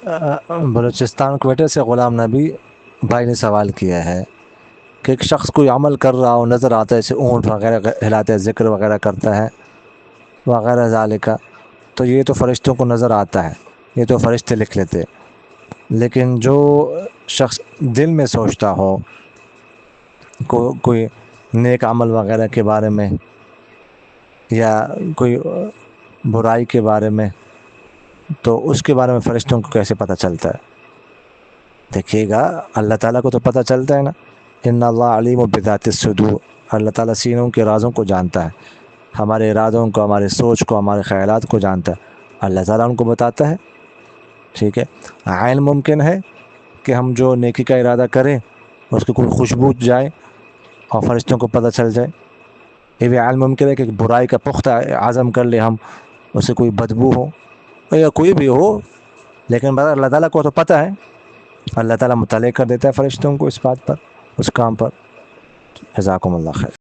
بلوچستان کوئٹہ سے غلام نبی بھائی نے سوال کیا ہے کہ ایک شخص کوئی عمل کر رہا ہو، نظر آتا ہے، جیسے اونٹ وغیرہ ہلاتا ہے، ذکر وغیرہ کرتا ہے وغیرہ ذالک، تو یہ تو فرشتوں کو نظر آتا ہے، یہ تو فرشتے لکھ لیتے. لیکن جو شخص دل میں سوچتا ہو کوئی نیک عمل وغیرہ کے بارے میں یا کوئی برائی کے بارے میں، تو اس کے بارے میں فرشتوں کو کیسے پتہ چلتا ہے؟ دیکھیے گا، اللہ تعالیٰ کو تو پتہ چلتا ہے نا. ان اللہ علیم بذات الصدور، اللہ تعالیٰ سینوں کے رازوں کو جانتا ہے، ہمارے ارادوں کو، ہمارے سوچ کو، ہمارے خیالات کو جانتا ہے، اللہ تعالیٰ ان کو بتاتا ہے. ٹھیک ہے، عین ممکن ہے کہ ہم جو نیکی کا ارادہ کریں اس کی کوئی خوشبو جائے اور فرشتوں کو پتہ چل جائے. یہ بھی عین ممکن ہے کہ برائی کا پختہ عزم کر لے ہم، اس سے کوئی بدبو ہو یا کوئی بھی ہو، لیکن اللہ تعالیٰ کو تو پتہ ہے، اللہ تعالیٰ مطلع کر دیتا ہے فرشتوں کو اس بات پر، اس کام پر. جزاکم اللہ خیر.